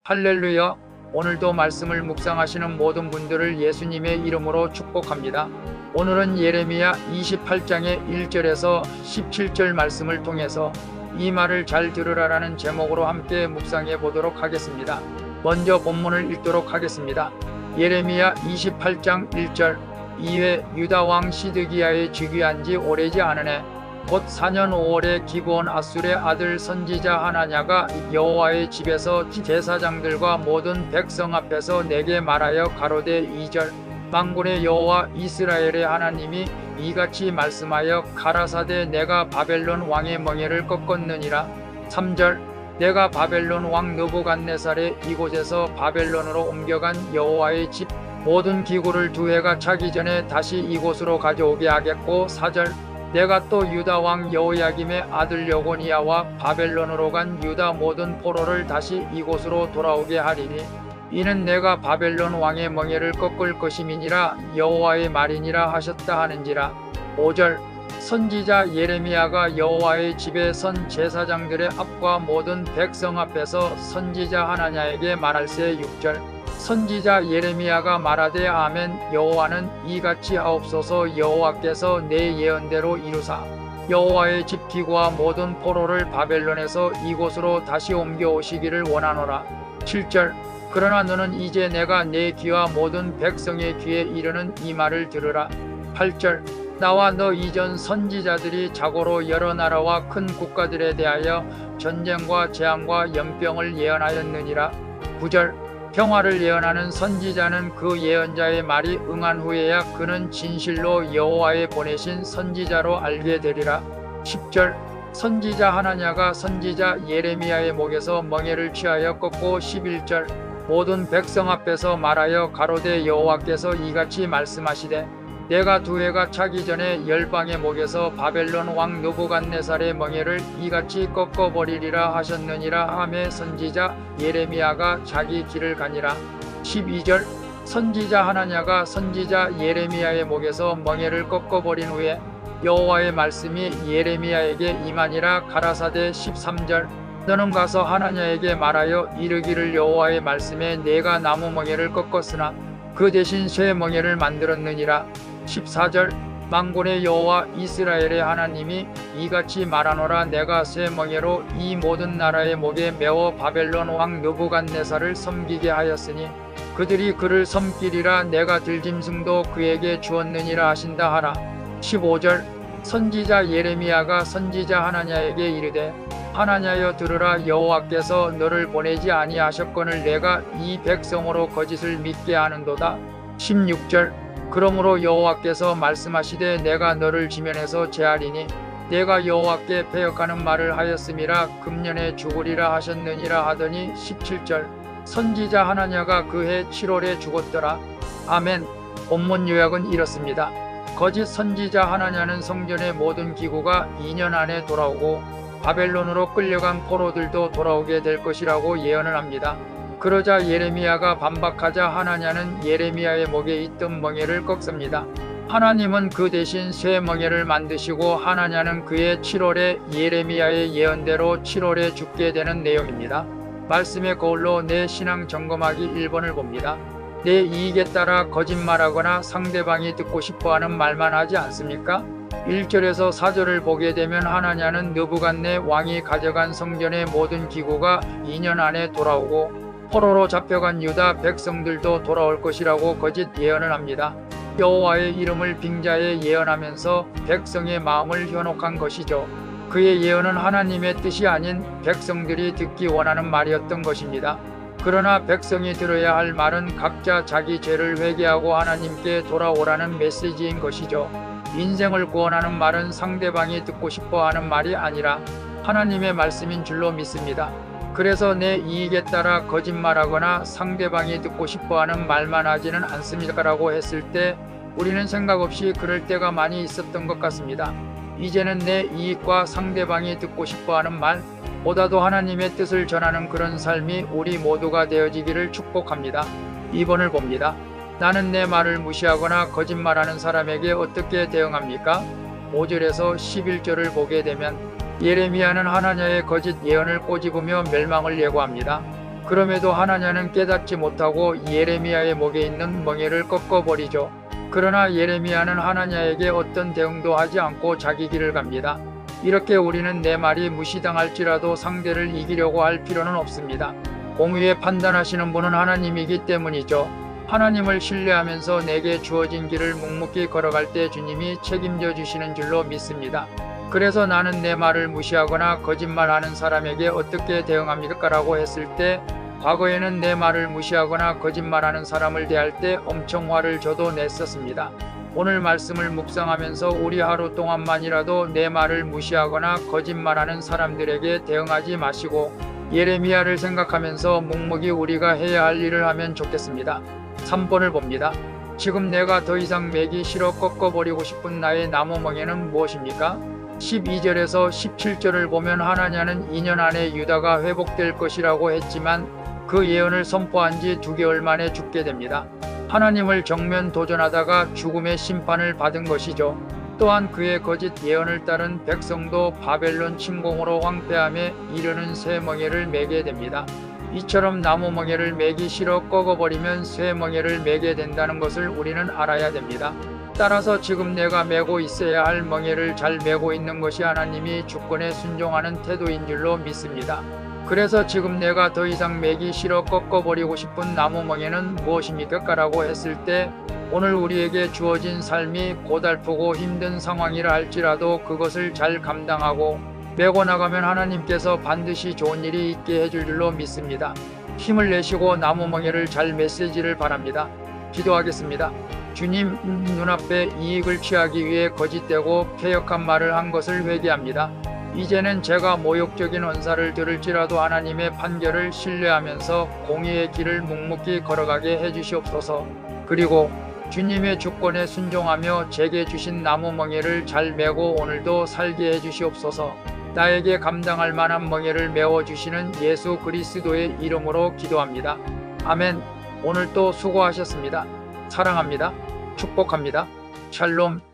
할렐루야. 오늘도 말씀을 묵상하시는 모든 분들을 예수님의 이름으로 축복합니다. 오늘은 예레미야 28장의 1절에서 17절 말씀을 통해서 이 말을 잘 들으라라는 제목으로 함께 묵상해 보도록 하겠습니다. 먼저 본문을 읽도록 하겠습니다. 예레미야 28장 1절. 이에 유다 왕 시드기야의 즉위한 지 오래지 않으네 곧 4년 5월에 기브온 아술의 아들 선지자 하나냐가 여호와의 집에서 제사장들과 모든 백성 앞에서 내게 말하여 가로되 2절. 만군의 여호와 이스라엘의 하나님이 이같이 말씀하여 가라사대 내가 바벨론 왕의 멍에를 꺾었느니라. 3절. 내가 바벨론 왕 느부갓네살의 이곳에서 바벨론으로 옮겨간 여호와의 집 모든 기구를 2해가 차기 전에 다시 이곳으로 가져오게 하겠고. 4절. 내가 또 유다 왕 여호야김의 아들 여고니야와 바벨론으로 간 유다 모든 포로를 다시 이곳으로 돌아오게 하리니 이는 내가 바벨론 왕의 멍에를 꺾을 것임이니라 여호와의 말이니라 하셨다 하는지라. 5절. 선지자 예레미야가 여호와의 집에 선 제사장들의 앞과 모든 백성 앞에서 선지자 하나냐에게 말할세. 6절. 선지자 예레미야가 말하되 아멘. 여호와는 이같이 하옵소서. 여호와께서 내 예언대로 이루사 여호와의 집 기구와 모든 포로를 바벨론에서 이곳으로 다시 옮겨오시기를 원하노라. 7절. 그러나 너는 이제 내가 내 귀와 모든 백성의 귀에 이르는 이 말을 들으라. 8절. 나와 너 이전 선지자들이 자고로 여러 나라와 큰 국가들에 대하여 전쟁과 재앙과 연병을 예언하였느니라. 9절. 평화를 예언하는 선지자는 그 예언자의 말이 응한 후에야 그는 진실로 여호와의 보내신 선지자로 알게 되리라. 10절. 선지자 하나냐가 선지자 예레미야의 목에서 멍에를 취하여 꺾고. 11절. 모든 백성 앞에서 말하여 가로되 여호와께서 이같이 말씀하시되 내가 2해가 차기 전에 열방의 목에서 바벨론 왕 느부갓네살의 멍에를 이같이 꺾어버리리라 하셨느니라 하매 선지자 예레미야가 자기 길을 가니라. 12절. 선지자 하나냐가 선지자 예레미야의 목에서 멍에를 꺾어버린 후에 여호와의 말씀이 예레미야에게 임하니라. 가라사대. 13절. 너는 가서 하나냐에게 말하여 이르기를 여호와의 말씀에 내가 나무 멍에를 꺾었으나 그 대신 새 멍에를 만들었느니라. 14절. 만군의 여호와 이스라엘의 하나님이 이같이 말하노라. 내가 새 멍에로 이 모든 나라의 목에 메워 바벨론 왕 느부갓네살을 섬기게 하였으니 그들이 그를 섬기리라. 내가 들짐승도 그에게 주었느니라 하신다 하라. 15절. 선지자 예레미야가 선지자 하나냐에게 이르되 하나냐여 들으라. 여호와께서 너를 보내지 아니하셨거늘 내가 이 백성으로 거짓을 믿게 하는도다. 16절. 그러므로 여호와께서 말씀하시되 내가 너를 지면에서 제하리니 내가 여호와께 패역하는 말을 하였음이라. 금년에 죽으리라 하셨느니라 하더니. 17절. 선지자 하나냐가 그해 7월에 죽었더라. 아멘. 본문 요약은 이렇습니다. 거짓 선지자 하나냐는 성전의 모든 기구가 2년 안에 돌아오고 바벨론으로 끌려간 포로들도 돌아오게 될 것이라고 예언을 합니다. 그러자 예레미야가 반박하자 하나냐는 예레미야의 목에 있던 멍에를 꺾습니다. 하나님은 그 대신 새 멍에를 만드시고 하나냐는 그의 7월에 예레미야의 예언대로 7월에 죽게 되는 내용입니다. 말씀의 거울로 내 신앙 점검하기 1번을 봅니다. 내 이익에 따라 거짓말하거나 상대방이 듣고 싶어하는 말만 하지 않습니까? 1절에서 4절을 보게 되면 하나냐는 느부갓네 왕이 가져간 성전의 모든 기구가 2년 안에 돌아오고 포로로 잡혀간 유다 백성들도 돌아올 것이라고 거짓 예언을 합니다. 여호와의 이름을 빙자해 예언하면서 백성의 마음을 현혹한 것이죠. 그의 예언은 하나님의 뜻이 아닌 백성들이 듣기 원하는 말이었던 것입니다. 그러나 백성이 들어야 할 말은 각자 자기 죄를 회개하고 하나님께 돌아오라는 메시지인 것이죠. 인생을 구원하는 말은 상대방이 듣고 싶어하는 말이 아니라 하나님의 말씀인 줄로 믿습니다. 그래서 내 이익에 따라 거짓말하거나 상대방이 듣고 싶어하는 말만 하지는 않습니다라고 했을 때 우리는 생각 없이 그럴 때가 많이 있었던 것 같습니다. 이제는 내 이익과 상대방이 듣고 싶어하는 말 보다도 하나님의 뜻을 전하는 그런 삶이 우리 모두가 되어지기를 축복합니다. 2번을 봅니다. 나는 내 말을 무시하거나 거짓말하는 사람에게 어떻게 대응합니까? 5절에서 11절을 보게 되면 예레미야는 하나냐의 거짓 예언을 꼬집으며 멸망을 예고합니다. 그럼에도 하나냐는 깨닫지 못하고 예레미야의 목에 있는 멍에를 꺾어버리죠. 그러나 예레미야는 하나냐에게 어떤 대응도 하지 않고 자기 길을 갑니다. 이렇게 우리는 내 말이 무시당할지라도 상대를 이기려고 할 필요는 없습니다. 공의에 판단하시는 분은 하나님이기 때문이죠. 하나님을 신뢰하면서 내게 주어진 길을 묵묵히 걸어갈 때 주님이 책임져 주시는 줄로 믿습니다. 그래서 나는 내 말을 무시하거나 거짓말하는 사람에게 어떻게 대응합니까? 라고 했을 때 과거에는 내 말을 무시하거나 거짓말하는 사람을 대할 때 엄청 화를 저도 냈었습니다. 오늘 말씀을 묵상하면서 우리 하루 동안만이라도 내 말을 무시하거나 거짓말하는 사람들에게 대응하지 마시고 예레미야를 생각하면서 묵묵히 우리가 해야 할 일을 하면 좋겠습니다. 3번을 봅니다. 지금 내가 더 이상 매기 싫어 꺾어버리고 싶은 나의 나무멍에는 무엇입니까? 12절에서 17절을 보면 하나냐는 2년 안에 유다가 회복될 것이라고 했지만 그 예언을 선포한 지 2개월 만에 죽게 됩니다. 하나님을 정면 도전하다가 죽음의 심판을 받은 것이죠. 또한 그의 거짓 예언을 따른 백성도 바벨론 침공으로 황폐함에 이르는 새 멍에를 매게 됩니다. 이처럼 나무 멍에를 매기 싫어 꺾어버리면 새 멍에를 매게 된다는 것을 우리는 알아야 됩니다. 따라서 지금 내가 매고 있어야 할 멍에를 잘 매고 있는 것이 하나님이 주권에 순종하는 태도인 줄로 믿습니다. 그래서 지금 내가 더 이상 매기 싫어 꺾어버리고 싶은 나무 멍에는 무엇입니까? 라고 했을 때 오늘 우리에게 주어진 삶이 고달프고 힘든 상황이라 할지라도 그것을 잘 감당하고 메고 나가면 하나님께서 반드시 좋은 일이 있게 해줄 줄로 믿습니다. 힘을 내시고 나무 멍에를 잘 메시지를 바랍니다. 기도하겠습니다. 주님, 눈앞에 이익을 취하기 위해 거짓되고 패역한 말을 한 것을 회개합니다. 이제는 제가 모욕적인 언사를 들을지라도 하나님의 판결을 신뢰하면서 공의의 길을 묵묵히 걸어가게 해주시옵소서. 그리고 주님의 주권에 순종하며 제게 주신 나무 멍에를 잘 메고 오늘도 살게 해주시옵소서. 나에게 감당할 만한 멍에를 메워주시는 예수 그리스도의 이름으로 기도합니다. 아멘. 오늘도 수고하셨습니다. 사랑합니다. 축복합니다. 샬롬.